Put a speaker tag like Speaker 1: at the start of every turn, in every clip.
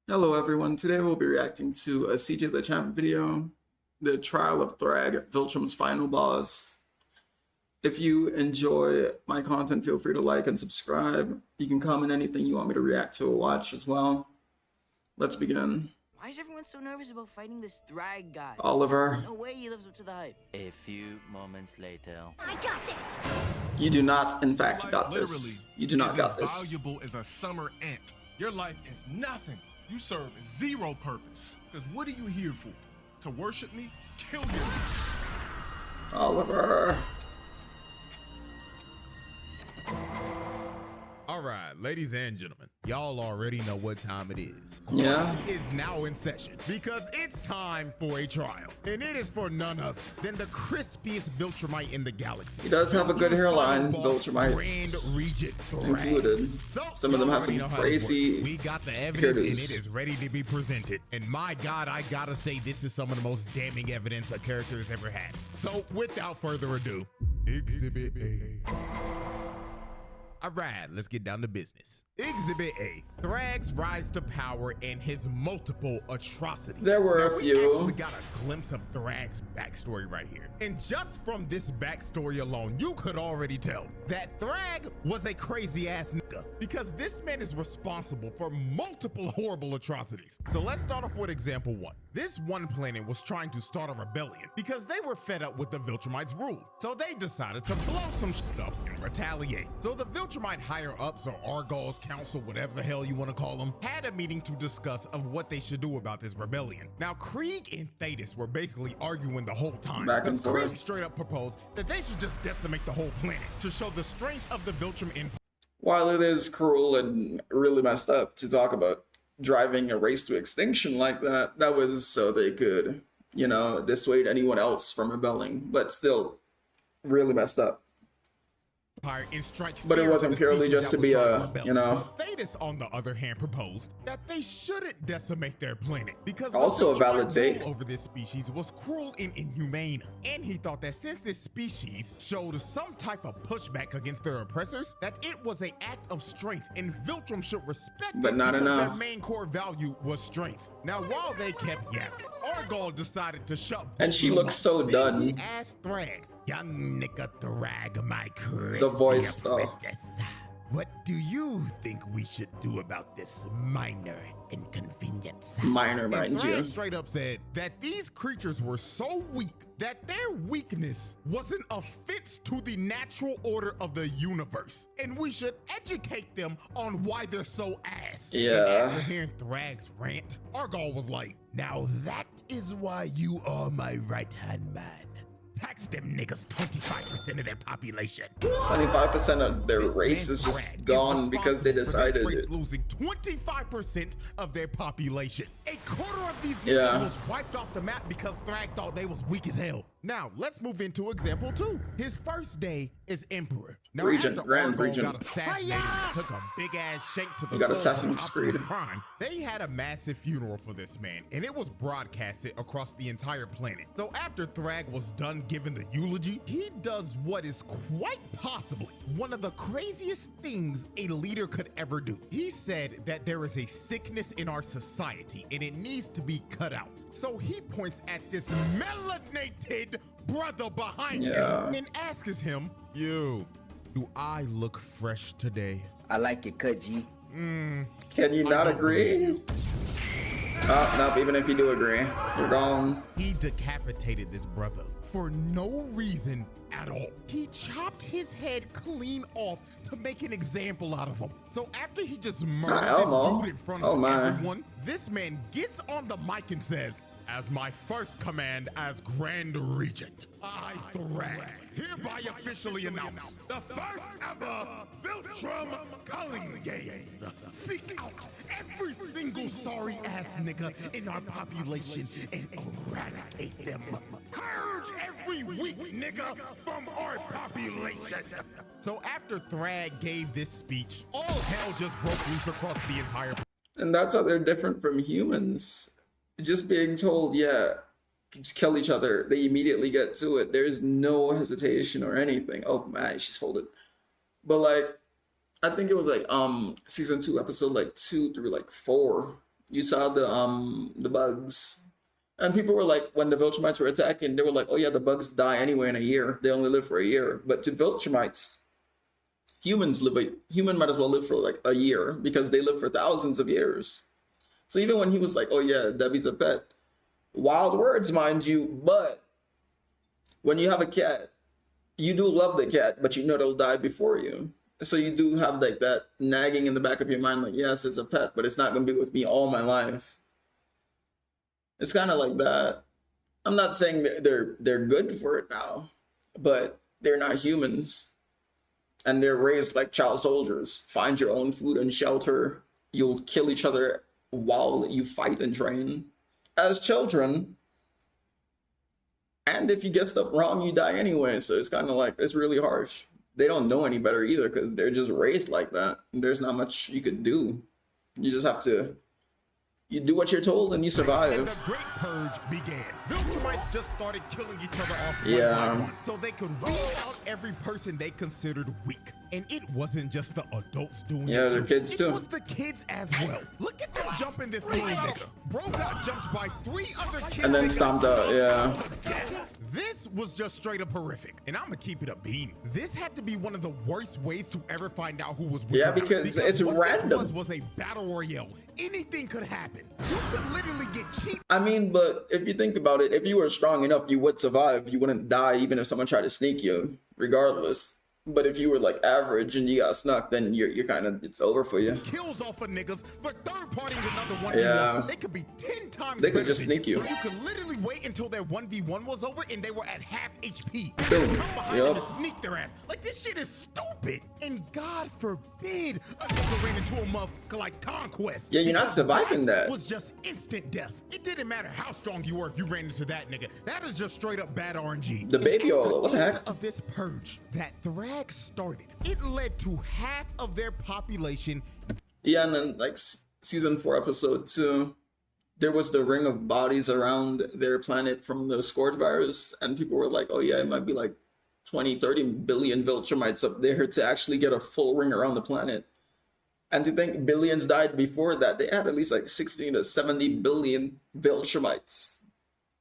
Speaker 1: Hello everyone, today we'll be reacting to a CJ Dachamp video, the trial of Thragg, Viltrums' final boss. If you enjoy my content, feel free to like and subscribe. You can comment anything you want me to react to or watch as well. Let's begin.
Speaker 2: Why is everyone so nervous about fighting this Thragg guy?
Speaker 1: Oliver,
Speaker 2: No way he lives up to the hype.
Speaker 3: A few moments later.
Speaker 4: I got this!
Speaker 1: you do not, in fact,
Speaker 5: Life
Speaker 1: got
Speaker 5: literally
Speaker 1: this. You do not
Speaker 5: is
Speaker 1: got
Speaker 5: as
Speaker 1: this.
Speaker 5: valuable as a summer ant. Your life is nothing. You serve zero purpose. Because what are you here for? To worship me? Kill yourself.
Speaker 1: Oliver.
Speaker 6: All right, ladies and gentlemen, y'all already know what time it is.
Speaker 1: Yeah.
Speaker 6: Court is now in session because it's time for a trial. And it is for none other than the crispiest Viltrumite in the galaxy.
Speaker 1: He does have a good hairline, Viltrumite
Speaker 6: Grand Regent Thragg.
Speaker 1: included.
Speaker 6: So,
Speaker 1: Some of them
Speaker 6: y'all
Speaker 1: have
Speaker 6: already
Speaker 1: some
Speaker 6: know how this
Speaker 1: crazy
Speaker 6: works. We got the evidence and
Speaker 1: hairdos.
Speaker 6: it is ready to be presented. And my God, I gotta say this is some of the most damning evidence a character has ever had. So without further ado, Exhibit A. All right, let's get down to business. Exhibit A, Thragg's rise to power and his multiple atrocities.
Speaker 1: There were
Speaker 6: Now,
Speaker 1: a
Speaker 6: we
Speaker 1: few.
Speaker 6: actually got a glimpse of Thragg's backstory right here. And just from this backstory alone, you could already tell that Thragg was a crazy ass nigga because this man is responsible for multiple horrible atrocities. So let's start off with example one. This one planet was trying to start a rebellion because they were fed up with the Viltrumites' rule. So they decided to blow some shit up and retaliate. So the Viltrumite higher-ups or Argall's council, whatever the hell you want to call them, had a meeting to discuss of what they should do about this rebellion. Now, Krieg and Thetis were basically arguing the whole time.
Speaker 1: Back and
Speaker 6: Because Krieg
Speaker 1: forth.
Speaker 6: straight up proposed that they should just decimate the whole planet to show the strength of the Viltrum Empire.
Speaker 1: While it is cruel and really messed up to talk about driving a race to extinction like that, that was so they could, dissuade anyone else from rebelling. But still, really messed up.
Speaker 6: And strike
Speaker 1: But it
Speaker 6: fear
Speaker 1: wasn't
Speaker 6: into the
Speaker 1: purely
Speaker 6: species
Speaker 1: just
Speaker 6: that
Speaker 1: to
Speaker 6: was
Speaker 1: be
Speaker 6: trying
Speaker 1: a,
Speaker 6: rebel. But Thetis, on the other hand, proposed that they shouldn't decimate their planet because
Speaker 1: Also a
Speaker 6: the
Speaker 1: valid
Speaker 6: Viltrumite
Speaker 1: take.
Speaker 6: rule over this species was cruel and inhumane. And he thought that since this species showed some type of pushback against their oppressors, that it was an act of strength and Viltrum should respect
Speaker 1: But
Speaker 6: it
Speaker 1: not
Speaker 6: because
Speaker 1: enough.
Speaker 6: their main core value was strength. Now, while they kept yapping, Argall decided to shut
Speaker 1: And she
Speaker 6: both of
Speaker 1: looks
Speaker 6: them
Speaker 1: so
Speaker 6: up. Then
Speaker 1: done.
Speaker 6: he asked Thragg, "Young nigga Thragg, my
Speaker 1: The voice, though.
Speaker 6: apprentice, what do you think we should do about this minor inconvenience?"
Speaker 1: Minor,
Speaker 6: And
Speaker 1: mind
Speaker 6: Thragg
Speaker 1: you.
Speaker 6: straight up said that these creatures were so weak that their weakness was an offense to the natural order of the universe, and we should educate them on why they're so ass.
Speaker 1: Yeah.
Speaker 6: And after hearing Thragg's rant, Argall was like, "Now that is why you are my right-hand man. Tax them niggas 25% of their population."
Speaker 1: 25% of their
Speaker 6: This
Speaker 1: race
Speaker 6: man
Speaker 1: is just
Speaker 6: Thragg
Speaker 1: gone
Speaker 6: is
Speaker 1: because they
Speaker 6: responsible for
Speaker 1: decided
Speaker 6: this race
Speaker 1: it.
Speaker 6: losing 25% of their population. A quarter of these
Speaker 1: Yeah.
Speaker 6: niggas was wiped off the map because Thragg thought they was weak as hell. Now, let's move into example two. His first day as emperor. Now,
Speaker 1: Regent,
Speaker 6: after
Speaker 1: Grand
Speaker 6: Argall
Speaker 1: Regent.
Speaker 6: got assassinated and took a big-ass shank to the
Speaker 1: You got
Speaker 6: skull
Speaker 1: Assassin's
Speaker 6: from Optimus
Speaker 1: Creed.
Speaker 6: Prime, they had a massive funeral for this man, and it was broadcasted across the entire planet. So after Thragg was done giving the eulogy, he does what is quite possibly one of the craziest things a leader could ever do. He said that there is a sickness in our society and it needs to be cut out. So he points at this melanated brother behind
Speaker 1: Yeah.
Speaker 6: him and asks him, "You, do I look fresh today?"
Speaker 7: I like it cut, G.
Speaker 1: Can you
Speaker 6: I
Speaker 1: not
Speaker 6: don't believe
Speaker 1: agree?
Speaker 6: you.
Speaker 1: Oh, nope, even if you do agree, you're gone.
Speaker 6: He decapitated this brother for no reason at all. He chopped his head clean off to make an example out of him. So after he just murdered
Speaker 1: Elmo.
Speaker 6: this dude in front
Speaker 1: Oh,
Speaker 6: of
Speaker 1: my.
Speaker 6: everyone, this man gets on the mic and says, "As my first command as Grand Regent, I, Thragg, hereby officially announce the first ever Viltrum Culling Games. Seek out every single sorry ass nigga in our population and eradicate them. Purge every weak nigga from our population." So after Thragg gave this speech, all hell just broke loose across the entire.
Speaker 1: And that's how they're different from humans. Just being told, yeah, just kill each other, they immediately get to it. There's no hesitation or anything. Oh my, she's folded. But I think it was season 2, episode 2 through 4. You saw the bugs. And people were like, when the Viltrumites were attacking, they were like, oh yeah, the bugs die anyway in a year. They only live for a year. But to Viltrumites, human might as well live for like a year because they live for thousands of years. So even when he was like, oh yeah, Debbie's a pet, wild words, mind you, but when you have a cat, you do love the cat, but you know they'll die before you. So you do have like that nagging in the back of your mind, like, yes, it's a pet, but it's not gonna be with me all my life. It's kind of like that. I'm not saying that they're good for it now, but they're not humans. And they're raised like child soldiers. Find your own food and shelter. You'll kill each other while you fight and train as children. And if you get stuff wrong, you die anyway. So it's kind of like, it's really harsh. They don't know any better either because they're just raised like that. There's not much you could do. You just have to, you do what you're told and you survive.
Speaker 6: And the Great Purge began. Viltrumites just started killing each other off
Speaker 1: Yeah.
Speaker 6: one by one, so they could weed out every person they considered weak. And it wasn't just the adults doing
Speaker 1: Yeah,
Speaker 6: it
Speaker 1: the
Speaker 6: too.
Speaker 1: kids too.
Speaker 6: It was the kids as well. Look at them jumping this little nigga. Bro got jumped by 3 other kids.
Speaker 1: And then
Speaker 6: that got
Speaker 1: stomped out, yeah.
Speaker 6: to death. This was just straight up horrific, and I'm gonna keep it a beam. This had to be one of the worst ways to ever find out who was with
Speaker 1: Yeah,
Speaker 6: her,
Speaker 1: because it's
Speaker 6: what
Speaker 1: random.
Speaker 6: This was a battle royale. Anything could happen. You could literally get cheap.
Speaker 1: I mean, but if you think about it, if you were strong enough, you would survive. You wouldn't die even if someone tried to sneak you, regardless. But if you were like average and you got snuck, then you're kind of, it's over for you.
Speaker 6: Kills off of niggas for third partying another 1v1.
Speaker 1: Yeah.
Speaker 6: They could be 10 times
Speaker 1: They could
Speaker 6: better
Speaker 1: just
Speaker 6: than
Speaker 1: sneak you.
Speaker 6: But you could literally wait until their 1v1 was over and they were at half HP. And
Speaker 1: Boom.
Speaker 6: just come behind
Speaker 1: Yup.
Speaker 6: them and sneak their ass. Like, this shit is stupid. And God forbid a nigga ran into a motherfucker like Conquest.
Speaker 1: Yeah, you're not
Speaker 6: Because
Speaker 1: surviving that.
Speaker 6: was just instant death. It didn't matter how strong you were if you ran into that nigga. That is just straight up bad RNG.
Speaker 1: The baby
Speaker 6: And at
Speaker 1: Ola, what the
Speaker 6: end
Speaker 1: heck?
Speaker 6: of this purge that Thragg started, it led to half of their population.
Speaker 1: Yeah, and then like season 4, episode 2, there was the ring of bodies around their planet from the Scourge virus, and people were like, oh yeah, it might be like 20, 30 billion Viltrumites up there to actually get a full ring around the planet. And to think billions died before that, they had at least like 60 to 70 billion Viltrumites.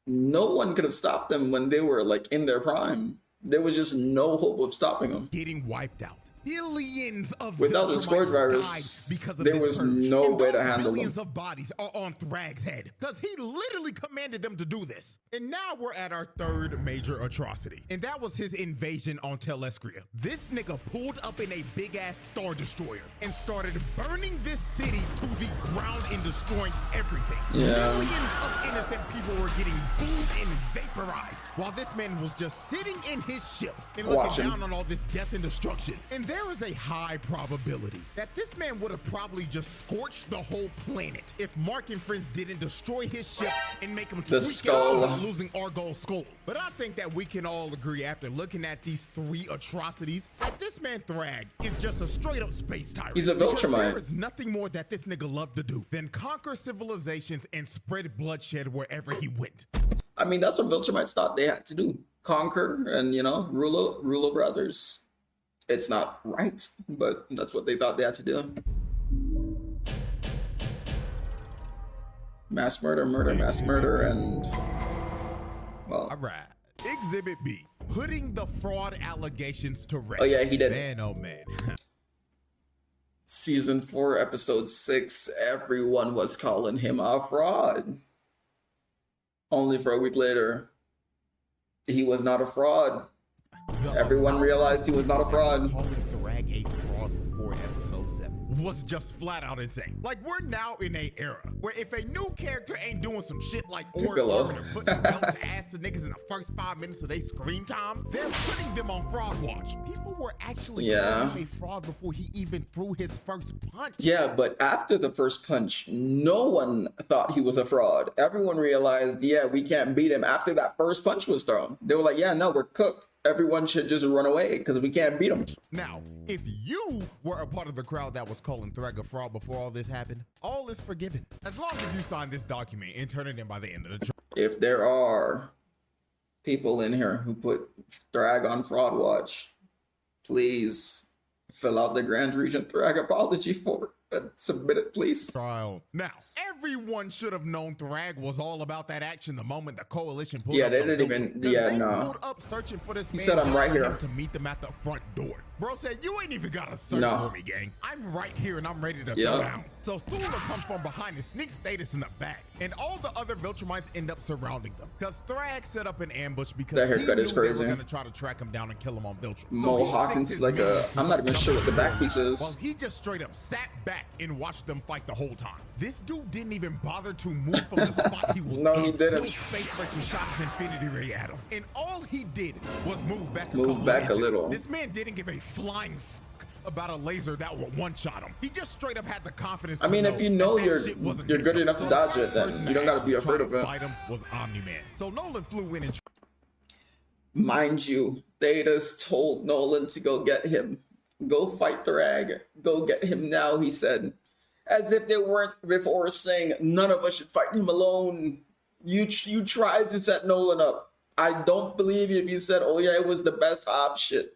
Speaker 1: No one could have stopped them when they were like in their prime. There was just no hope of stopping them.
Speaker 6: Getting wiped out. Billions of
Speaker 1: Without the
Speaker 6: Viltrumites
Speaker 1: Scourge virus,
Speaker 6: died because of
Speaker 1: there
Speaker 6: this
Speaker 1: was
Speaker 6: purge.
Speaker 1: no
Speaker 6: And
Speaker 1: way to
Speaker 6: those
Speaker 1: handle
Speaker 6: billions
Speaker 1: them.
Speaker 6: of bodies are on Thragg's head because he literally commanded them to do this. And now we're at our third major atrocity, and that was his invasion on Telescria. This nigga pulled up in a big ass Star Destroyer and started burning this city to the ground and destroying everything.
Speaker 1: Yeah.
Speaker 6: Millions of innocent people were getting boomed and vaporized while this man was just sitting in his ship and looking
Speaker 1: Watching.
Speaker 6: down on all this death and destruction. And there is a high probability that this man would have probably just scorched the whole planet if Mark and friends didn't destroy his ship and make him
Speaker 1: The
Speaker 6: tweak
Speaker 1: skull.
Speaker 6: out on losing Argol's skull. But I think that we can all agree after looking at these 3 atrocities that this man Thragg is just a straight up space tyrant.
Speaker 1: He's a
Speaker 6: Because
Speaker 1: Viltrumite.
Speaker 6: there is nothing more that this nigga loved to do than conquer civilizations and spread bloodshed wherever he went.
Speaker 1: I mean, that's what Viltrumites thought they had to do. Conquer and, you know, rule over others. It's not right, but that's what they thought they had to do. Mass murder, mass murder, and, well,
Speaker 6: All right. Exhibit B. Putting the fraud allegations to rest.
Speaker 1: Oh, yeah, he did.
Speaker 6: Man, oh man.
Speaker 1: season 4, episode 6, everyone was calling him a fraud. Only for a week later, he was not a fraud. Everyone realized he was not a fraud.
Speaker 6: Calling Thragg a fraud before episode 7 was just flat out insane. Like, we're now in a era where if a new character ain't doing some shit like org
Speaker 1: Piccolo.
Speaker 6: farming or putting belt to ass to niggas in the first 5 minutes of their screen time, they're putting them on fraud watch. People were actually calling him a fraud before he even threw his first punch.
Speaker 1: Yeah, but after the first punch, no one thought he was a fraud. Everyone realized, yeah, we can't beat him after that first punch was thrown. They were like, yeah, no, we're cooked. Everyone should just run away because we can't beat him.
Speaker 6: Now, if you were a part of the crowd that was calling Thragg a fraud before all this happened, all is forgiven. As long as you sign this document and turn it in by the end of the trial.
Speaker 1: If there are people in here who put Thragg on fraud watch, please fill out the Grand Regent Thragg apology form. Submit it, please.
Speaker 6: trial. Now, everyone should have known Thragg was all about that action the moment the coalition pulled
Speaker 1: Yeah,
Speaker 6: up.
Speaker 1: they
Speaker 6: on
Speaker 1: didn't
Speaker 6: Viltrums,
Speaker 1: even-
Speaker 6: 'cause
Speaker 1: yeah,
Speaker 6: they
Speaker 1: no.
Speaker 6: pulled up searching for this
Speaker 1: He
Speaker 6: man
Speaker 1: said, "I'm
Speaker 6: just
Speaker 1: right
Speaker 6: for
Speaker 1: here."
Speaker 6: him to meet them at the front door. Bro said, you ain't even got to search
Speaker 1: No.
Speaker 6: for me, gang. I'm right here and I'm ready to
Speaker 1: Yeah.
Speaker 6: throw down. So Thula comes from behind and sneaks Status in the back, and all the other Viltrumites end up surrounding them. Because Thragg set up an ambush because
Speaker 1: That
Speaker 6: he
Speaker 1: haircut
Speaker 6: knew
Speaker 1: is
Speaker 6: they were
Speaker 1: crazy.
Speaker 6: going to try to track him down and kill him on Viltrum.
Speaker 1: Mo
Speaker 6: he
Speaker 1: Hawkins
Speaker 6: sinks his
Speaker 1: like a-
Speaker 6: minions to
Speaker 1: I'm not even
Speaker 6: jump
Speaker 1: sure what the
Speaker 6: the
Speaker 1: back
Speaker 6: door
Speaker 1: piece is.
Speaker 6: while he just straight up sat back and watched them fight the whole time. This dude didn't even bother to move from the spot he was
Speaker 1: No,
Speaker 6: in
Speaker 1: he didn't.
Speaker 6: till Space Racer shot his Infinity Ray at him. And all he did was move back
Speaker 1: Move back a
Speaker 6: inches.
Speaker 1: little.
Speaker 6: This man didn't give a flying about a laser that would one-shot him. He just straight up had the confidence
Speaker 1: I mean,
Speaker 6: to
Speaker 1: if you know
Speaker 6: that
Speaker 1: you're-
Speaker 6: shit wasn't
Speaker 1: you're
Speaker 6: hitting
Speaker 1: good
Speaker 6: him.
Speaker 1: enough to
Speaker 6: So
Speaker 1: dodge
Speaker 6: the
Speaker 1: it,
Speaker 6: first
Speaker 1: then
Speaker 6: person
Speaker 1: you don't
Speaker 6: to
Speaker 1: gotta be
Speaker 6: actually
Speaker 1: afraid
Speaker 6: try
Speaker 1: of
Speaker 6: to
Speaker 1: it.
Speaker 6: fight him was Omni-Man. So Nolan flew in and
Speaker 1: Mind you, they just told Nolan to go get him. Go fight Thragg. Go get him now, he said. As if they weren't before saying none of us should fight him alone. You tried to set Nolan up. I don't believe you if you said, oh yeah, it was the best option.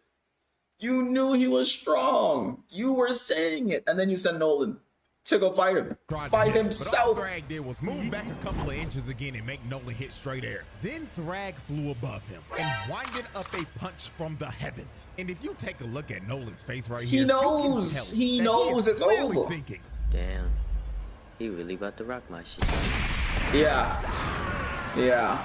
Speaker 1: You knew he was strong. You were saying it. And then you sent Nolan to go fight him.
Speaker 6: tried to
Speaker 1: Fight
Speaker 6: hit him,
Speaker 1: himself.
Speaker 6: But all Thragg did was move back a couple of inches again and make Nolan hit straight air. Then Thragg flew above him and winded up a punch from the heavens. And if you take a look at Nolan's face right
Speaker 1: He
Speaker 6: here,
Speaker 1: knows.
Speaker 6: you can tell
Speaker 1: He
Speaker 6: that
Speaker 1: knows
Speaker 6: is
Speaker 1: it's
Speaker 6: clearly
Speaker 1: over.
Speaker 6: thinking,
Speaker 2: Damn. He really about to rock my shit.
Speaker 1: Yeah. Yeah.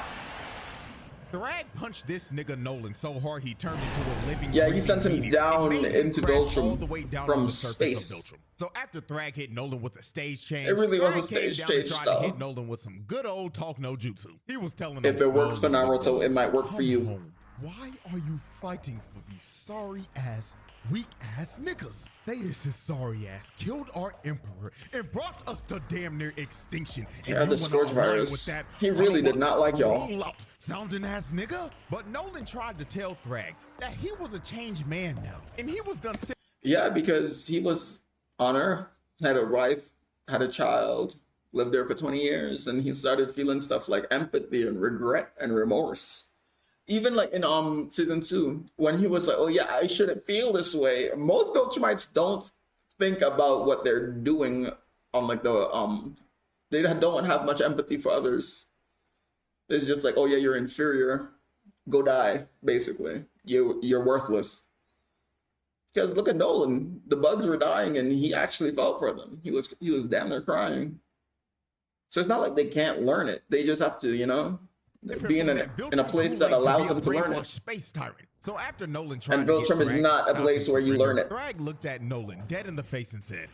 Speaker 6: Thragg punched this nigga Nolan so hard he turned into a living.
Speaker 1: Yeah, he
Speaker 6: breathing
Speaker 1: sent him
Speaker 6: meteor
Speaker 1: down
Speaker 6: and made him
Speaker 1: into
Speaker 6: crash
Speaker 1: Viltrum
Speaker 6: all the way down
Speaker 1: from
Speaker 6: on the surface
Speaker 1: space.
Speaker 6: of Viltrum. So after Thragg hit Nolan with a stage change,
Speaker 1: It really was a
Speaker 6: Thragg came
Speaker 1: stage
Speaker 6: down and
Speaker 1: change,
Speaker 6: tried
Speaker 1: though.
Speaker 6: to hit Nolan with some good old talk no jutsu. He was telling him,
Speaker 1: If it works for
Speaker 6: "Nolan,
Speaker 1: Naruto, it might work for
Speaker 6: come
Speaker 1: you."
Speaker 6: home. Why are you fighting for these sorry ass, weak ass niggas? Thetis is sorry ass killed our emperor and brought us to damn near extinction.
Speaker 1: Yeah, the
Speaker 6: you went
Speaker 1: Scourge
Speaker 6: online
Speaker 1: virus.
Speaker 6: with that
Speaker 1: He really did not like y'all.
Speaker 6: roll-out sounding ass nigga. But Nolan tried to tell Thragg that he was a changed man now, and he was done.
Speaker 1: Yeah, because he was on Earth, had a wife, had a child, lived there for 20 years, and he started feeling stuff like empathy and regret and remorse. Even like in season 2, when he was like, oh yeah, I shouldn't feel this way. Most Viltrumites don't think about what they're doing on like the they don't have much empathy for others. It's just like, oh yeah, you're inferior. Go die, basically. You're worthless. Because look at Nolan. The bugs were dying and he actually felt for them. He was damn near crying. So it's not like they can't learn it. They just have to, be in a place that allows them to learn it.
Speaker 6: Space tyrant. So after Nolan tried
Speaker 1: And
Speaker 6: to get
Speaker 1: Viltrum is
Speaker 6: Thragg to
Speaker 1: not a
Speaker 6: stop
Speaker 1: place
Speaker 6: and
Speaker 1: where you learn
Speaker 6: surrender,
Speaker 1: it.
Speaker 6: Thragg looked at Nolan dead in the face and said,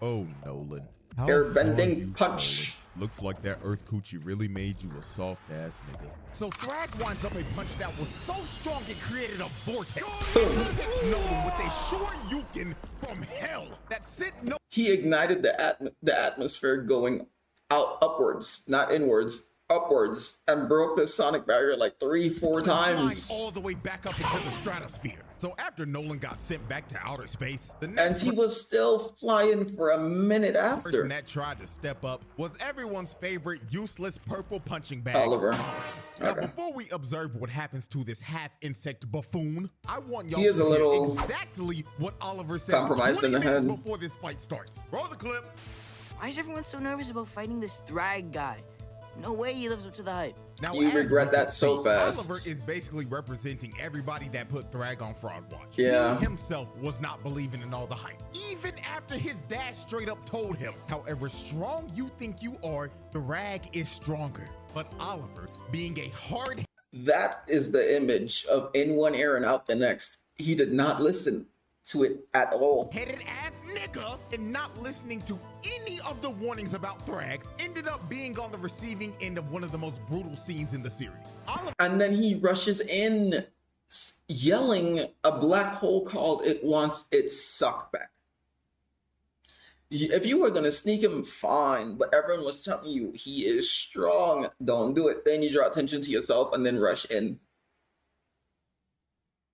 Speaker 6: "Oh, Nolan, how
Speaker 1: Airbending
Speaker 6: far you've
Speaker 1: punch.
Speaker 6: fallen. Looks like that Earth coochie really made you a soft ass nigga." So Thragg winds up a punch that was so strong it created a vortex. He hits Nolan with a Shoryuken from hell that sent Nolan
Speaker 1: He ignited the atmosphere going out upwards, not inwards, upwards, and broke the sonic barrier like 3-4 times.
Speaker 6: flying all the way back up into the stratosphere. So after Nolan got sent back to outer space, the
Speaker 1: And
Speaker 6: next
Speaker 1: he was still flying for a minute
Speaker 6: person
Speaker 1: after.
Speaker 6: that tried to step up was everyone's favorite useless purple punching bag,
Speaker 1: Oliver.
Speaker 6: Now,
Speaker 1: Okay.
Speaker 6: before we observe what happens to this half-insect buffoon, I want y'all
Speaker 1: He is
Speaker 6: to
Speaker 1: a
Speaker 6: hear
Speaker 1: little
Speaker 6: exactly what Oliver says
Speaker 1: compromised
Speaker 6: 20
Speaker 1: in the
Speaker 6: minutes
Speaker 1: head.
Speaker 6: before this fight starts. Roll the clip.
Speaker 2: Why is everyone so nervous about fighting this Thragg guy? No way he lives up to the hype.
Speaker 6: Now,
Speaker 1: You
Speaker 6: as
Speaker 1: regret
Speaker 6: we
Speaker 1: that
Speaker 6: can
Speaker 1: so
Speaker 6: see,
Speaker 1: fast.
Speaker 6: Oliver is basically representing everybody that put Thragg on Fraud Watch.
Speaker 1: Yeah.
Speaker 6: He himself was not believing in all the hype, even after his dad straight up told him, however strong you think you are, Thragg is stronger. But Oliver, being a hard
Speaker 1: That is the image of in one ear and out the next. He did not listen to it at all.
Speaker 6: headed ass nigga and not listening to any of the warnings about Thragg ended up being on the receiving end of one of the most brutal scenes in the series. Oliver
Speaker 1: And then he rushes in yelling, a black hole called it wants its suck back. If you were going to sneak him, fine, but everyone was telling you he is strong. Don't do it. Then you draw attention to yourself and then rush in.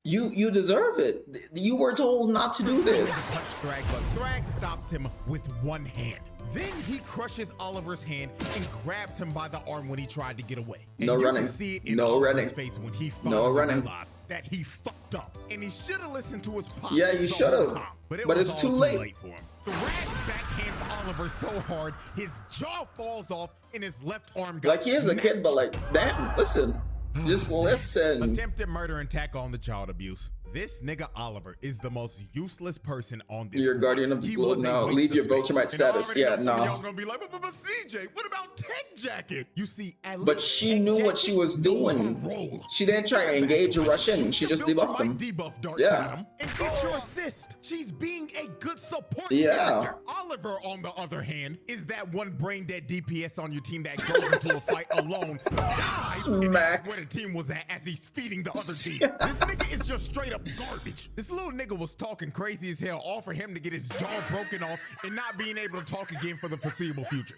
Speaker 1: You deserve it. You were told not to do this.
Speaker 6: punch Thragg, but Thragg stops him with one hand. Then he crushes Oliver's hand and grabs him by the arm when he tried to get away. And
Speaker 1: No
Speaker 6: you
Speaker 1: running.
Speaker 6: can see it in
Speaker 1: No
Speaker 6: Oliver's
Speaker 1: running.
Speaker 6: face when he
Speaker 1: No
Speaker 6: finally
Speaker 1: running.
Speaker 6: realized that he fucked up, and he should have listened to his pops.
Speaker 1: Yeah, you
Speaker 6: the
Speaker 1: should
Speaker 6: whole
Speaker 1: have.
Speaker 6: time, But
Speaker 1: it's
Speaker 6: all
Speaker 1: too late.
Speaker 6: for him. Thragg backhands Oliver so hard, his jaw falls off, and his left arm got
Speaker 1: Like, he is a kid, but like, damn, listen. Just listen.
Speaker 6: Attempted murder and tackle on the child abuse. This nigga Oliver is the most useless person on this.
Speaker 1: You're
Speaker 6: group.
Speaker 1: guardian of the
Speaker 6: He
Speaker 1: globe
Speaker 6: was a
Speaker 1: now.
Speaker 6: waste
Speaker 1: Leave
Speaker 6: of
Speaker 1: your
Speaker 6: space.
Speaker 1: Viltrumite
Speaker 6: And I
Speaker 1: status.
Speaker 6: already
Speaker 1: Yeah,
Speaker 6: know some of
Speaker 1: no.
Speaker 6: y'all gonna be like, but CJ, what about Tech Jacket? You see, at
Speaker 1: But
Speaker 6: least
Speaker 1: she
Speaker 6: Tech
Speaker 1: knew what
Speaker 6: Jacket
Speaker 1: she was
Speaker 6: knows
Speaker 1: doing.
Speaker 6: her role.
Speaker 1: She didn't try to engage or rush in. She just debuffed him.
Speaker 6: Debuff darts
Speaker 1: Yeah.
Speaker 6: at him and get your assist. She's being a good support
Speaker 1: Yeah.
Speaker 6: character. Oliver, on the other hand, is that one brain dead DPS on your team that goes into a fight alone, dies, and
Speaker 1: Smack.
Speaker 6: that's where the team was at as he's feeding the other team. This nigga is just straight up garbage. This little nigga was talking crazy as hell, all for him to get his jaw broken off and not being able to talk again for the foreseeable future.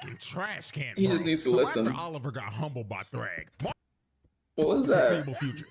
Speaker 6: Fucking trash can.
Speaker 1: He
Speaker 6: bro.
Speaker 1: just needs to
Speaker 6: So
Speaker 1: listen.
Speaker 6: After Oliver got humbled by Thragg,
Speaker 1: What was that?
Speaker 6: foreseeable future.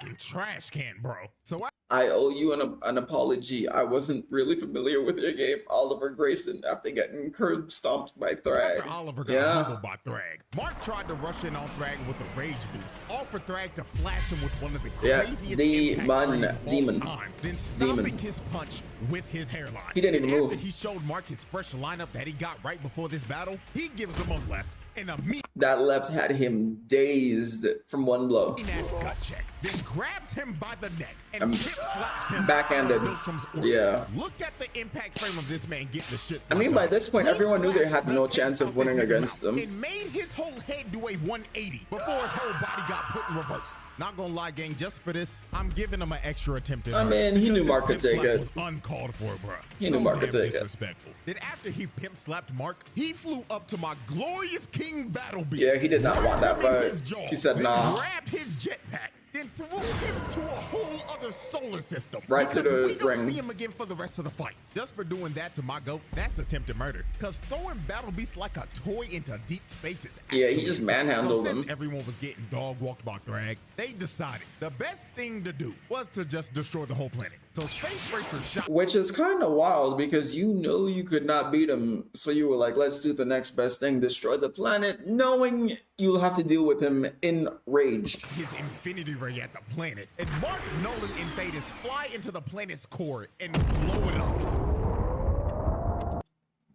Speaker 6: Fucking trash can, bro. So
Speaker 1: I owe you an apology. I wasn't really familiar with your game, Oliver Grayson, after getting curb stomped by Thragg.
Speaker 6: after Oliver got
Speaker 1: Yeah.
Speaker 6: humbled by Thragg, Mark tried to rush in on Thragg with a rage boost, all for Thragg to flash him with one of the
Speaker 1: Yeah,
Speaker 6: craziest
Speaker 1: demon,
Speaker 6: impact frames of all
Speaker 1: demon.
Speaker 6: time, then stopping
Speaker 1: Demon.
Speaker 6: his punch with his hairline.
Speaker 1: He didn't
Speaker 6: And
Speaker 1: even
Speaker 6: after
Speaker 1: move.
Speaker 6: he showed Mark his fresh lineup that he got right before this battle, he gives him a left and a mean
Speaker 1: That left had him dazed from one blow.
Speaker 6: ass gut check, then grabs him by the neck and
Speaker 1: I'm
Speaker 6: hip slaps him
Speaker 1: backhanded.
Speaker 6: out of Viltrum's order.
Speaker 1: Yeah.
Speaker 6: Look at the impact frame of this man getting the shit
Speaker 1: I
Speaker 6: slapped
Speaker 1: mean, by
Speaker 6: out.
Speaker 1: this point,
Speaker 6: He
Speaker 1: everyone knew they
Speaker 6: slapped
Speaker 1: had
Speaker 6: the
Speaker 1: no
Speaker 6: taste
Speaker 1: chance of
Speaker 6: out
Speaker 1: winning
Speaker 6: this nigga's
Speaker 1: against
Speaker 6: mouth
Speaker 1: them.
Speaker 6: It made his whole head do a 180 before his whole body got put in reverse. Not gonna lie, gang, just for this, I'm giving him an extra attempt at
Speaker 1: I
Speaker 6: murder
Speaker 1: mean, he
Speaker 6: because
Speaker 1: knew
Speaker 6: this
Speaker 1: Mark could
Speaker 6: pimp
Speaker 1: take
Speaker 6: slap
Speaker 1: it.
Speaker 6: was uncalled for, bro.
Speaker 1: He knew Mark could
Speaker 6: damn
Speaker 1: take it.
Speaker 6: disrespectful. Then after he pimp slapped Mark, he flew up to my glorious King Battle Beast.
Speaker 1: Yeah, he did not want that
Speaker 6: Right in
Speaker 1: fight.
Speaker 6: his jaw,
Speaker 1: He said
Speaker 6: then
Speaker 1: nah.
Speaker 6: grabbed his jetpack, then threw him to a whole other solar system.
Speaker 1: Right to
Speaker 6: because
Speaker 1: the
Speaker 6: we don't
Speaker 1: ring.
Speaker 6: see him again for the rest of the fight. Just for doing that to my goat, that's attempted murder. Cause throwing Battle Beast like a toy into deep spaces.
Speaker 1: Yeah, he
Speaker 6: actually
Speaker 1: just
Speaker 6: sucks.
Speaker 1: manhandled
Speaker 6: So since
Speaker 1: him.
Speaker 6: everyone was getting dog walked by Thragg, they decided the best thing to do was to just destroy the whole planet. So Space Racer shot
Speaker 1: Which is kind of wild because you know you could not beat him. So you were like, let's do the next best thing, destroy the planet, knowing you'll have to deal with him enraged.
Speaker 6: his infinity ray at the planet, and Mark, Nolan, and Thetis fly into the planet's core and blow it up.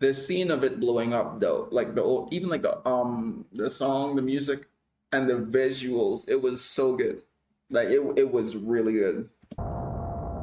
Speaker 1: The scene of it blowing up though, like even like the song, the music, and the visuals, it was so good. Like it was really good.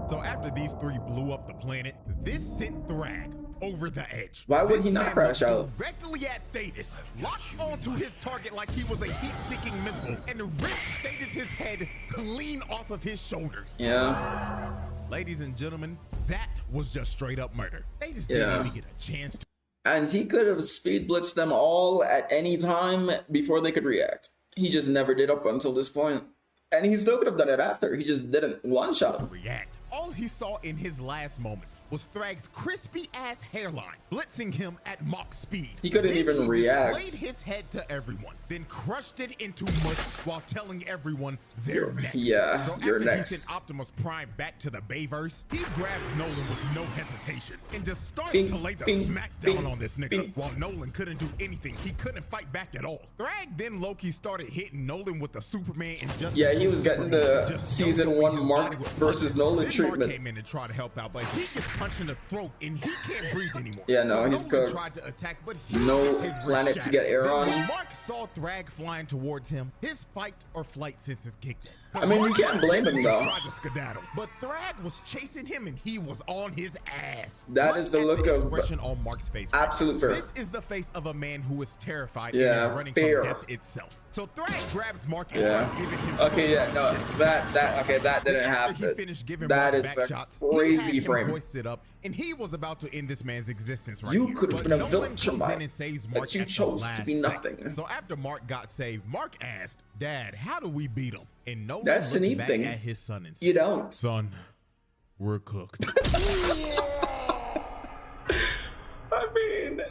Speaker 6: So after these three blew up the planet, this sent Thragg over the edge.
Speaker 1: Why would
Speaker 6: This
Speaker 1: he not
Speaker 6: man
Speaker 1: crash
Speaker 6: looked
Speaker 1: out?
Speaker 6: directly at Thetis, locked onto his target like he was a heat-seeking missile, and ripped Thetis' head clean off of his shoulders.
Speaker 1: Yeah.
Speaker 6: Ladies and gentlemen, that was just straight up murder. They just
Speaker 1: Yeah.
Speaker 6: didn't even get a chance to.
Speaker 1: And he could have speed blitzed them all at any time before they could react. He just never did up until this point. And he still could have done it after. He just didn't one shot.
Speaker 6: React. All he saw in his last moments was Thragg's crispy ass hairline, blitzing him at Mach speed.
Speaker 1: He couldn't
Speaker 6: Then
Speaker 1: even
Speaker 6: he
Speaker 1: react.
Speaker 6: displayed his head to everyone, then crushed it into mush while telling everyone they're
Speaker 1: You're-
Speaker 6: next.
Speaker 1: yeah,
Speaker 6: so
Speaker 1: you're
Speaker 6: after
Speaker 1: next.
Speaker 6: he sent Optimus Prime back to the Bayverse, he grabs Nolan with no hesitation and just starts
Speaker 1: Bing,
Speaker 6: to lay the
Speaker 1: bing,
Speaker 6: smack
Speaker 1: bing,
Speaker 6: down on this nigga.
Speaker 1: bing.
Speaker 6: While Nolan couldn't do anything, he couldn't fight back at all. Thragg then Loki started hitting Nolan with the Superman and just
Speaker 1: Yeah, he was getting the season 1 Mark versus Nolan treatment.
Speaker 6: Mark came in and tried to help out, but he gets punched in the throat and he can't breathe anymore.
Speaker 1: Yeah, no,
Speaker 6: so
Speaker 1: he's
Speaker 6: Nolan
Speaker 1: cooked.
Speaker 6: tried to attack, but he
Speaker 1: No
Speaker 6: gets his wrist
Speaker 1: planet to
Speaker 6: shattered.
Speaker 1: get air
Speaker 6: Then
Speaker 1: on.
Speaker 6: when Mark saw Thragg flying towards him, his fight or flight senses kicked in.
Speaker 1: I mean, you can't blame him, though.
Speaker 6: Tried to skedaddle, but Thragg was chasing him and he was on his ass.
Speaker 1: That is the
Speaker 6: at
Speaker 1: look of
Speaker 6: expression on Mark's face. right
Speaker 1: absolute
Speaker 6: now.
Speaker 1: fear.
Speaker 6: This is the face of a man who is terrified
Speaker 1: Yeah,
Speaker 6: and is running
Speaker 1: fear.
Speaker 6: from death itself. So Thragg grabs Mark and
Speaker 1: Yeah.
Speaker 6: starts giving him
Speaker 1: Okay, yeah, no,
Speaker 6: just
Speaker 1: that
Speaker 6: shots.
Speaker 1: didn't
Speaker 6: Then after
Speaker 1: happen.
Speaker 6: He finished giving
Speaker 1: That
Speaker 6: Mark
Speaker 1: is
Speaker 6: back
Speaker 1: a
Speaker 6: shots,
Speaker 1: crazy
Speaker 6: he had him
Speaker 1: frame.
Speaker 6: hoisted up, and he was about to end this man's existence right
Speaker 1: You
Speaker 6: here.
Speaker 1: could have
Speaker 6: But
Speaker 1: been a
Speaker 6: Nolan
Speaker 1: Viltrums,
Speaker 6: comes in and saves
Speaker 1: but
Speaker 6: Mark
Speaker 1: you
Speaker 6: at the
Speaker 1: chose to
Speaker 6: last
Speaker 1: be
Speaker 6: second.
Speaker 1: nothing.
Speaker 6: So after Mark got saved, Mark asked, "Dad, how do we beat him?" And Nolan
Speaker 1: That's the
Speaker 6: looked
Speaker 1: neat
Speaker 6: back
Speaker 1: thing.
Speaker 6: at his son and said,
Speaker 1: You don't.
Speaker 6: "Son, we're cooked."
Speaker 1: I mean,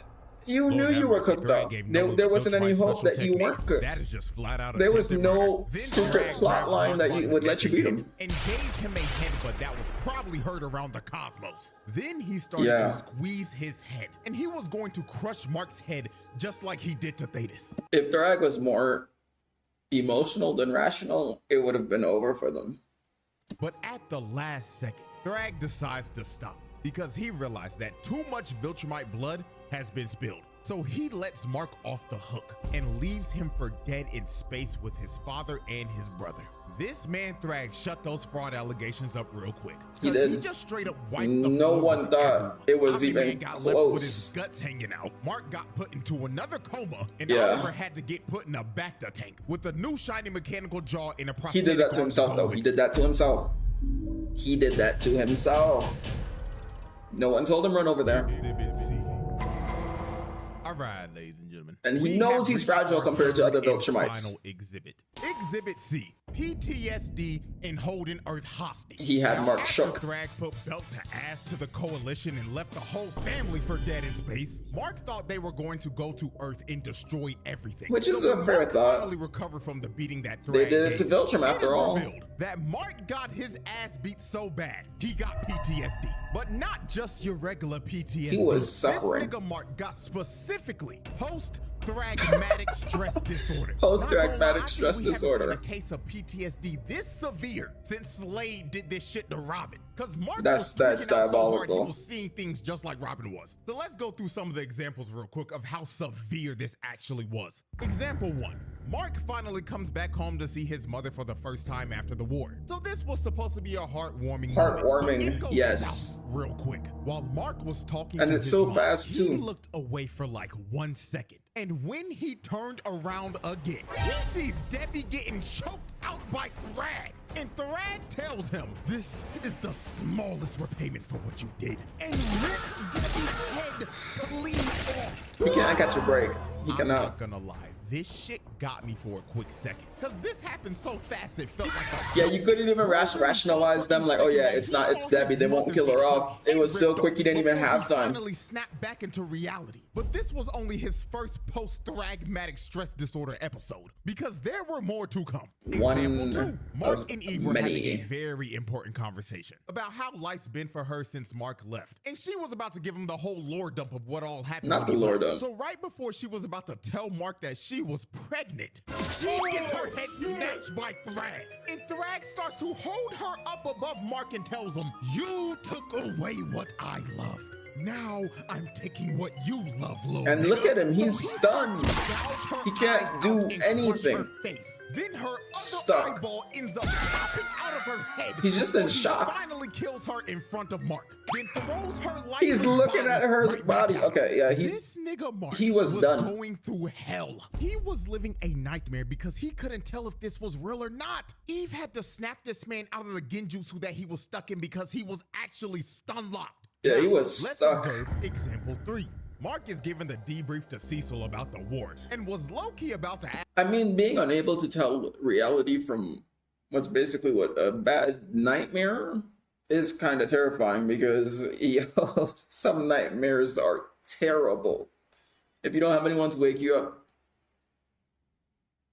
Speaker 1: you
Speaker 6: Lord
Speaker 1: knew
Speaker 6: have
Speaker 1: you were
Speaker 6: mercy,
Speaker 1: cooked
Speaker 6: Thragg
Speaker 1: though.
Speaker 6: gave
Speaker 1: There
Speaker 6: Nolan
Speaker 1: wasn't
Speaker 6: the
Speaker 1: any
Speaker 6: Viltrumite
Speaker 1: hope that
Speaker 6: special
Speaker 1: you weren't
Speaker 6: technique.
Speaker 1: cooked.
Speaker 6: That is just flat out
Speaker 1: There was
Speaker 6: attempted
Speaker 1: no
Speaker 6: murder. Then
Speaker 1: secret
Speaker 6: Thragg
Speaker 1: plot
Speaker 6: grabbed
Speaker 1: line
Speaker 6: Mark
Speaker 1: that
Speaker 6: by the
Speaker 1: would let
Speaker 6: neck
Speaker 1: you beat
Speaker 6: again
Speaker 1: him.
Speaker 6: and gave him a headbutt that was probably heard around the cosmos. Then he started
Speaker 1: Yeah.
Speaker 6: to squeeze his head, and he was going to crush Mark's head just like he did to Thetis.
Speaker 1: If Thragg was more emotional than rational, it would have been over for them.
Speaker 6: But at the last second, Thragg decides to stop because he realized that too much Viltrumite blood has been spilled. So he lets Mark off the hook and leaves him for dead in space with his father and his brother. This man Thragg shut those fraud allegations up real quick.
Speaker 1: He did.
Speaker 6: He just straight up wiped the
Speaker 1: No
Speaker 6: floor
Speaker 1: one
Speaker 6: with
Speaker 1: thought
Speaker 6: everyone.
Speaker 1: it was even
Speaker 6: Omni-Man got left with his
Speaker 1: close.
Speaker 6: guts hanging out. Mark got put into another coma, and
Speaker 1: Yeah.
Speaker 6: Oliver had to get put in a Bacta tank with a new shiny mechanical jaw in a
Speaker 1: He
Speaker 6: prosthetic
Speaker 1: did that to
Speaker 6: arm
Speaker 1: himself,
Speaker 6: go
Speaker 1: though.
Speaker 6: with
Speaker 1: He
Speaker 6: it.
Speaker 1: did that to himself. He did that to himself. No one told him run over there.
Speaker 6: Exhibit C. All right, ladies and gentlemen.
Speaker 1: And he
Speaker 6: We
Speaker 1: knows
Speaker 6: have
Speaker 1: he's
Speaker 6: reached
Speaker 1: fragile
Speaker 6: our
Speaker 1: compared to other
Speaker 6: third and
Speaker 1: Viltrumites.
Speaker 6: Final exhibit. Exhibit C. PTSD and holding Earth hostage.
Speaker 1: He had
Speaker 6: Now,
Speaker 1: Mark
Speaker 6: after
Speaker 1: shook.
Speaker 6: Thragg put belt to ass to the coalition and left the whole family for dead in space, Mark thought they were going to go to Earth and destroy everything.
Speaker 1: Which is
Speaker 6: So
Speaker 1: a
Speaker 6: when
Speaker 1: fair
Speaker 6: Mark
Speaker 1: thought.
Speaker 6: finally recovered from the beating that
Speaker 1: They
Speaker 6: Thragg
Speaker 1: did it to
Speaker 6: gave,
Speaker 1: Viltrum
Speaker 6: it
Speaker 1: after
Speaker 6: is
Speaker 1: all.
Speaker 6: revealed that Mark got his ass beat so bad, he got PTSD. But not just your regular PTSD.
Speaker 1: He was suffering.
Speaker 6: This nigga Mark got specifically post-thragmatic stress disorder.
Speaker 1: Post-traumatic
Speaker 6: Not gonna lie, I think
Speaker 1: stress
Speaker 6: we haven't
Speaker 1: disorder.
Speaker 6: seen a case of PTSD this severe since Slade did this shit to Robin. Cause Mark
Speaker 1: That's
Speaker 6: was freaking out so hard he
Speaker 1: diabolical.
Speaker 6: was seeing things just like Robin was. So let's go through some of the examples real quick of how severe this actually was. Example 1. Mark finally comes back home to see his mother for the first time after the war. So this was supposed to be a heartwarming moment, but
Speaker 1: Heartwarming,
Speaker 6: it goes
Speaker 1: yes.
Speaker 6: south real quick. While Mark was talking
Speaker 1: And
Speaker 6: to
Speaker 1: it's
Speaker 6: his
Speaker 1: so
Speaker 6: mom,
Speaker 1: fast,
Speaker 6: he
Speaker 1: too.
Speaker 6: looked away for like 1 second. And when he turned around again, he sees Debbie getting choked out by Thragg. And Thragg tells him, "This is the smallest repayment for what you did," and rips Debbie's head clean off.
Speaker 1: He can't catch a break. He
Speaker 6: I'm
Speaker 1: cannot.
Speaker 6: not gonna lie, this shit got me for a quick second. Cause this happened so fast it felt like a
Speaker 1: Yeah, you couldn't even rationalize them like, oh yeah, it's not, it's Debbie, they won't kill her off. It was so quick, he didn't even have time.
Speaker 6: Finally snapped back into reality. But this was only his first post-thragmatic stress disorder episode, because there were more to come. Example
Speaker 1: One
Speaker 6: 2. Mark
Speaker 1: of
Speaker 6: and Eve were having
Speaker 1: many.
Speaker 6: a very important conversation about how life's been for her since Mark left. And she was about to give him the whole lore dump of what all happened.
Speaker 1: Not
Speaker 6: when
Speaker 1: the
Speaker 6: he
Speaker 1: lore
Speaker 6: left.
Speaker 1: dump.
Speaker 6: So right before she was about to tell Mark that she was pregnant, she gets her head snatched by Thragg. And Thragg starts to hold her up above Mark and tells him, "You took away what I loved. Now I'm taking what you love, little
Speaker 1: And
Speaker 6: nigga."
Speaker 1: look at him,
Speaker 6: So
Speaker 1: he's
Speaker 6: he starts
Speaker 1: stunned.
Speaker 6: to gouge her
Speaker 1: He can't
Speaker 6: eyes
Speaker 1: do
Speaker 6: out and crush
Speaker 1: anything.
Speaker 6: her face. Then her other
Speaker 1: Stuck.
Speaker 6: eyeball ends up popping out of her head.
Speaker 1: He's just in
Speaker 6: before he
Speaker 1: shock.
Speaker 6: finally kills her in front of Mark. Then throws her lifeless
Speaker 1: He's looking
Speaker 6: body
Speaker 1: at her
Speaker 6: right back
Speaker 1: body.
Speaker 6: out.
Speaker 1: Okay, yeah,
Speaker 6: This nigga Mark
Speaker 1: he was done.
Speaker 6: going through hell. He was living a nightmare because he couldn't tell if this was real or not. Eve had to snap this man out of the genjutsu that he was stuck in because he was actually stun locked.
Speaker 1: Yeah, he was
Speaker 6: let's
Speaker 1: stuck.
Speaker 6: observe example 3. Mark is given the debrief to Cecil about the war and was low-key about to ask
Speaker 1: I mean, being unable to tell reality from what's basically what a bad nightmare is kind of terrifying because yo, some nightmares are terrible. If you don't have anyone to wake you up,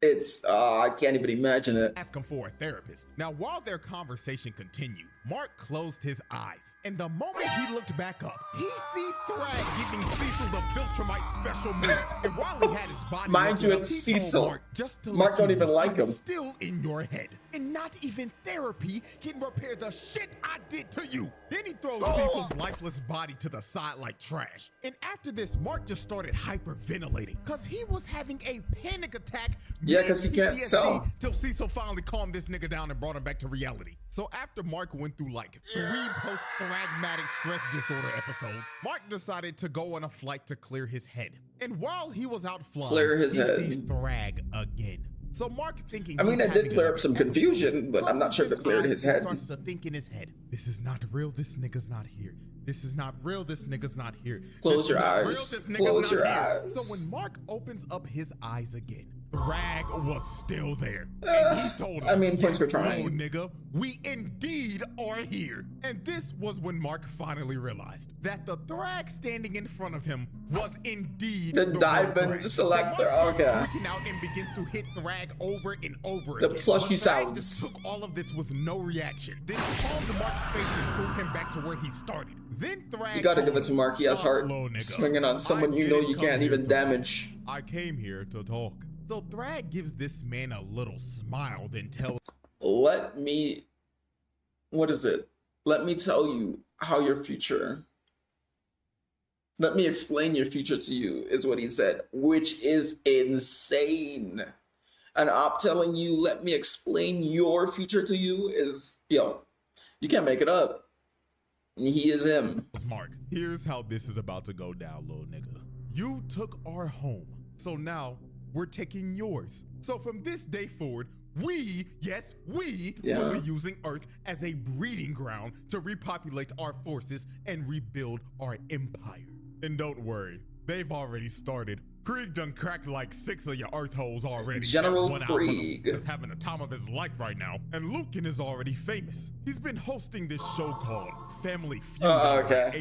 Speaker 1: it's I can't even imagine it.
Speaker 6: him for a therapist. Now, while their conversation continued, Mark closed his eyes, and the moment he looked back up, he sees Thragg giving Cecil the Viltrumite special moves. And while he had his body
Speaker 1: Mind you,
Speaker 6: lifted up,
Speaker 1: it's
Speaker 6: he told
Speaker 1: Cecil.
Speaker 6: Mark, just to
Speaker 1: Mark
Speaker 6: let
Speaker 1: don't
Speaker 6: you
Speaker 1: even
Speaker 6: know,
Speaker 1: like
Speaker 6: I'm
Speaker 1: him.
Speaker 6: still in your head, and not even therapy can repair the shit I did to you. Then he throws Cecil's lifeless body to the side like trash. And after this, Mark just started hyperventilating because he was having a panic attack.
Speaker 1: Yeah, 'cause he can't
Speaker 6: PTSD,
Speaker 1: tell.
Speaker 6: till Cecil finally calmed this nigga down and brought him back to reality. So after Mark went through like 3 post-thragmatic stress disorder episodes, Mark decided to go on a flight to clear his head. And while he was out flying,
Speaker 1: Clear his
Speaker 6: he
Speaker 1: head.
Speaker 6: sees Thragg again. So Mark thinking
Speaker 1: I mean,
Speaker 6: he's
Speaker 1: it did
Speaker 6: having
Speaker 1: clear up
Speaker 6: another
Speaker 1: some confusion, but I'm not sure if it cleared his head.
Speaker 6: Starts to think in his head, this is not real, this nigga's not here. This is not real, this nigga's not here.
Speaker 1: Close
Speaker 6: This
Speaker 1: your
Speaker 6: is not
Speaker 1: eyes.
Speaker 6: real, this nigga's
Speaker 1: Close
Speaker 6: not
Speaker 1: your
Speaker 6: here.
Speaker 1: eyes.
Speaker 6: So when Mark opens up his eyes again, Thragg was still there. And he told him,
Speaker 1: I mean, points for
Speaker 6: "Yes,
Speaker 1: trying.
Speaker 6: no, nigga, we indeed are here." And this was when Mark finally realized that the Thragg standing in front of him was indeed
Speaker 1: The
Speaker 6: real
Speaker 1: diamond
Speaker 6: Thragg.
Speaker 1: selector,
Speaker 6: So Mark starts
Speaker 1: okay.
Speaker 6: freaking out and begins to hit Thragg over and over
Speaker 1: The
Speaker 6: again.
Speaker 1: plushy
Speaker 6: But Thragg
Speaker 1: sounds.
Speaker 6: just took all of this with no reaction. Then palmed Mark's face and threw him back to where he started. Then Thragg
Speaker 1: You gotta
Speaker 6: told
Speaker 1: give it to
Speaker 6: him,
Speaker 1: Mark. He has
Speaker 6: "Stop,
Speaker 1: heart.
Speaker 6: little nigga.
Speaker 1: Swinging on someone
Speaker 6: I
Speaker 1: you know
Speaker 6: didn't
Speaker 1: you
Speaker 6: come
Speaker 1: can't
Speaker 6: here
Speaker 1: even
Speaker 6: to
Speaker 1: damage.
Speaker 6: fight. I came here to talk." So Thragg gives this man a little smile, then tells
Speaker 1: Let me what is it? Let me tell you how your future. Let me explain your future to you, is what he said, which is insane. And I'm telling you, let me explain your future to you is, yo, you can't make it up. He is him.
Speaker 6: Mark, here's how this is about to go down, little nigga. You took our home, so now we're taking yours. So from this day forward, we will be using Earth as a breeding ground to repopulate our forces and rebuild our empire. And don't worry, they've already started. Krieg done cracked like 6 of your Earth holes already.
Speaker 1: General
Speaker 6: One
Speaker 1: Krieg
Speaker 6: is having the time of his life right now. And Lucan is already famous. He's been hosting this show called Family Feud.
Speaker 1: Okay.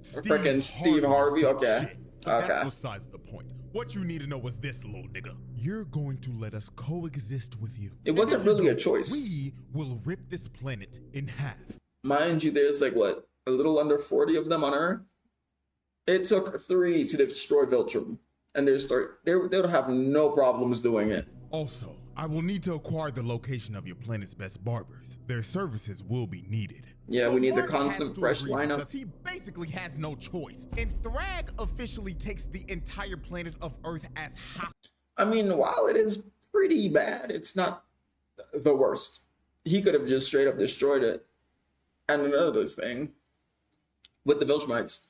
Speaker 1: Freaking Steve Harvey. Okay.
Speaker 6: But that's besides the point. What you need to know is this, little nigga. You're going to let us coexist with you.
Speaker 1: It wasn't really a choice.
Speaker 6: We will rip this planet in half.
Speaker 1: Mind you, there's like, what, a little under 40 of them on Earth? It took 3 to destroy Viltrum. And they'll have no problems doing it.
Speaker 6: Also, I will need to acquire the location of your planet's best barbers. Their services will be needed.
Speaker 1: Yeah,
Speaker 6: so
Speaker 1: we need the
Speaker 6: Mark
Speaker 1: constant fresh lineup.
Speaker 6: Because he basically has no choice. And Thragg officially takes the entire planet of Earth as hostage.
Speaker 1: I mean, while it is pretty bad, it's not the worst. He could have just straight up destroyed it. And another thing, with the Viltrumites,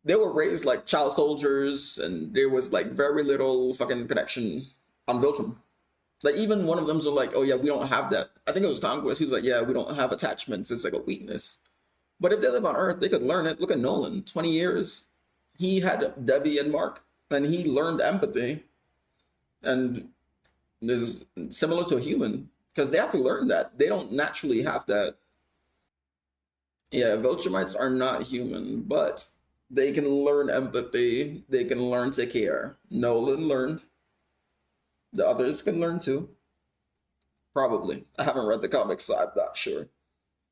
Speaker 1: they were raised like child soldiers, and there was like very little fucking connection on Viltrum. Like even one of them's like, oh yeah, we don't have that. I think it was Conquest. He's like, yeah, we don't have attachments. It's like a weakness. But if they live on Earth, they could learn it. Look at Nolan, 20 years. He had Debbie and Mark, and he learned empathy. And this is similar to a human, because they have to learn that. They don't naturally have that. Yeah, Viltrumites are not human, but they can learn empathy. They can learn to care. Nolan learned. The others can learn too. Probably. I haven't read the comics, so I'm not sure.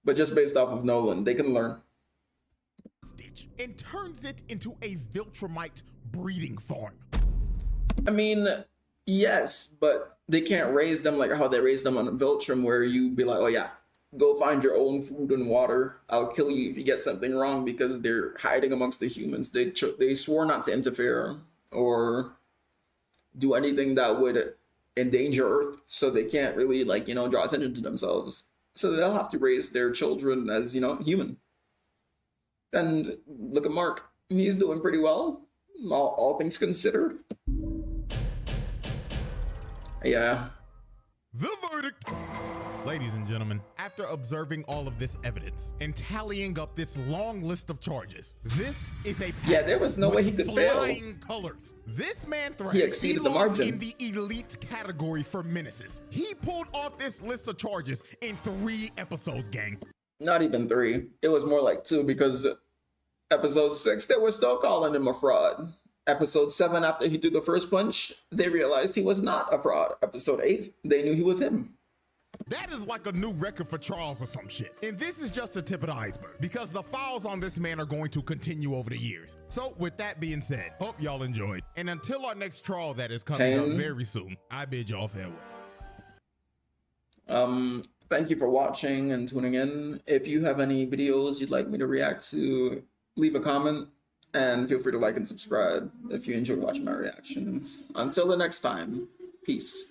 Speaker 1: But just based off of Nolan, they can learn.
Speaker 6: And turns it into a Viltrumite breeding farm.
Speaker 1: I mean, yes, but they can't raise them like how they raised them on Viltrum, where you be like, oh yeah, go find your own food and water. I'll kill you if you get something wrong, because they're hiding amongst the humans. They swore not to interfere or do anything that would endanger Earth, so they can't really, like, you know, draw attention to themselves. So they'll have to raise their children as, you know, human. And look at Mark. He's doing pretty well, all things considered. Yeah.
Speaker 6: The verdict. Ladies and gentlemen, after observing all of this evidence and tallying up this long list of charges, this is a pass.
Speaker 1: Yeah, there was no way he could fail.
Speaker 6: Flying colors. This man Thragg,
Speaker 1: he exceeded the margin
Speaker 6: in the elite category for menaces. He pulled off this list of charges in 3 episodes, gang.
Speaker 1: Not even 3. It was more like 2, because episode 6, they were still calling him a fraud. Episode 7, after he threw the first punch, they realized he was not a fraud. Episode 8, they knew he was him.
Speaker 6: That is like a new record for Charles or some shit. And this is just the tip of the iceberg, because the files on this man are going to continue over the years. So with that being said, hope y'all enjoyed. And until our next trial that is coming up very soon, I bid y'all farewell.
Speaker 1: Thank you for watching and tuning in. If you have any videos you'd like me to react to, leave a comment, and feel free to like and subscribe if you enjoy watching my reactions. Until the next time, peace.